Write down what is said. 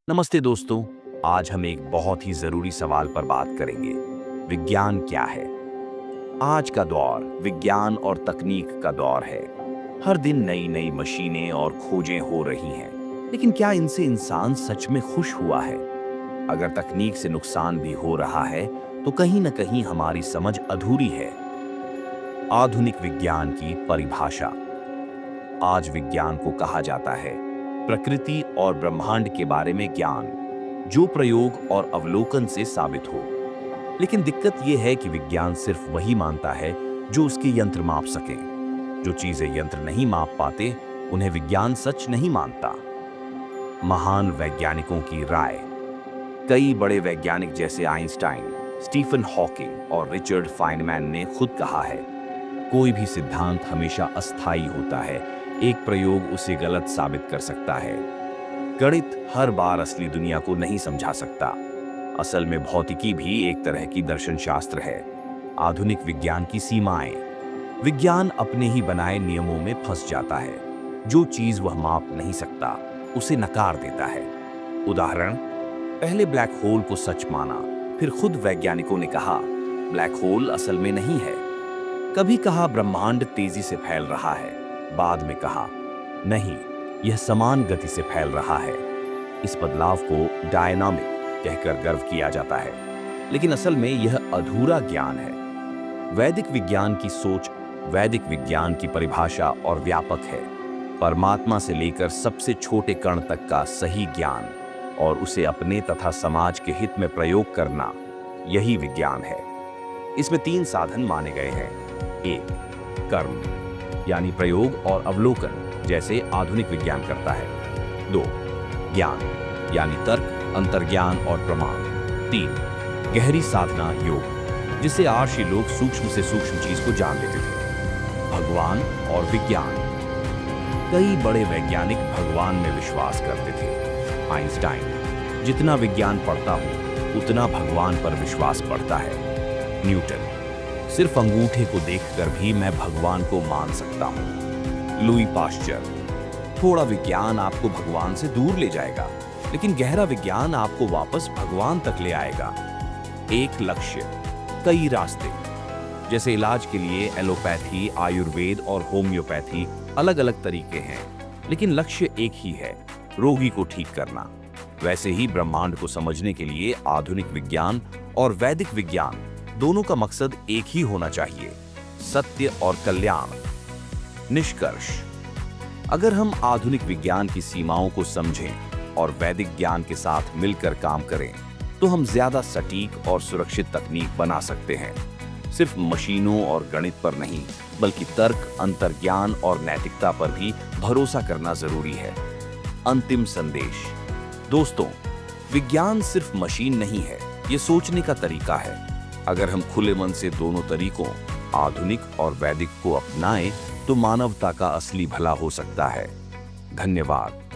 नमस्ते दोस्तों। आज हम एक बहुत ही जरूरी सवाल पर बात करेंगे। विज्ञान क्या है? आज का दौर विज्ञान और तकनीक का दौर है। हर दिन नई नई मशीनें और खोजें हो रही हैं, लेकिन क्या इनसे इंसान सच में खुश हुआ है? अगर तकनीक से नुकसान भी हो रहा है, तो कहीं न कहीं हमारी समझ अधूरी है। आधुनिक विज्ञान की परिभाषा। आज विज्ञान को कहा जाता है प्रकृति और ब्रह्मांड के बारे में ज्ञान, जो प्रयोग और अवलोकन से साबित हो। लेकिन दिक्कत यह है कि विज्ञान सिर्फ वही मानता है जो उसके यंत्र माप सकें। जो चीजें यंत्र नहीं माप पाते, उन्हें विज्ञान सच नहीं मानता। महान वैज्ञानिकों की राय। कई बड़े वैज्ञानिक जैसे आइंस्टाइन, स्टीफन हॉकिंग और रिचर्ड फाइनमैन ने खुद कहा है, कोई भी सिद्धांत हमेशा अस्थायी होता है। एक प्रयोग उसे गलत साबित कर सकता है। गणित हर बार असली दुनिया को नहीं समझा सकता। असल में भौतिकी भी एक तरह की दर्शन शास्त्र है। आधुनिक विज्ञान की सीमाएं। विज्ञान अपने ही बनाए नियमों में फंस जाता है। जो चीज वह माप नहीं सकता, उसे नकार देता है। उदाहरण, पहले ब्लैक होल को सच माना, फिर खुद वैज्ञानिकों ने कहा ब्लैक होल असल में नहीं है। कभी कहा ब्रह्मांड तेजी से फैल रहा है, बाद में कहा नहीं, यह समान गति से फैल रहा है। इस बदलाव को डायनामिक कहकर गर्व किया जाता है, लेकिन असल में यह अधूरा ज्ञान है। वैदिक विज्ञान की सोच, वैदिक विज्ञान की परिभाषा और व्यापक है। परमात्मा से लेकर सबसे छोटे कण तक का सही ज्ञान और उसे अपने तथा समाज के हित में प्रयोग करना, यही विज्ञान है। इसमें 3 साधन माने गए हैं। 1. कर्म, यानी प्रयोग और अवलोकन, जैसे आधुनिक विज्ञान करता है। 2. ज्ञान, यानी तर्क, अंतर्ज्ञान और प्रमाण। 3. गहरी साधना, योग, जिससे आर्षी लोग सूक्ष्म से सूक्ष्म चीज को जान लेते थे। भगवान और विज्ञान। कई बड़े वैज्ञानिक भगवान में विश्वास करते थे। आइंस्टाइन, जितना विज्ञान पढ़ता हूं, उतना भगवान पर विश्वास बढ़ता है। न्यूटन, सिर्फ अंगूठे को देखकर भी मैं भगवान को मान सकता हूं। लुई पाश्चर, थोड़ा विज्ञान आपको भगवान से दूर ले जाएगा, लेकिन गहरा विज्ञान आपको वापस भगवान तक ले आएगा। एक लक्ष्य, कई रास्ते। जैसे इलाज के लिए एलोपैथी, आयुर्वेद और होम्योपैथी अलग अलग तरीके हैं, लेकिन लक्ष्य एक ही है, रोगी को ठीक करना। वैसे ही ब्रह्मांड को समझने के लिए आधुनिक विज्ञान और वैदिक विज्ञान दोनों का मकसद एक ही होना चाहिए, सत्य और कल्याण। निष्कर्ष, अगर हम आधुनिक विज्ञान की सीमाओं को समझें और वैदिक ज्ञान के साथ मिलकर काम करें, तो हम ज्यादा सटीक और सुरक्षित तकनीक बना सकते हैं। सिर्फ मशीनों और गणित पर नहीं, बल्कि तर्क, अंतर्ज्ञान और नैतिकता पर भी भरोसा करना जरूरी है। अंतिम संदेश। दोस्तों, विज्ञान सिर्फ मशीन नहीं है, ये सोचने का तरीका है। अगर हम खुले मन से दोनों तरीकों, आधुनिक और वैदिक को अपनाएं, तो मानवता का असली भला हो सकता है। धन्यवाद।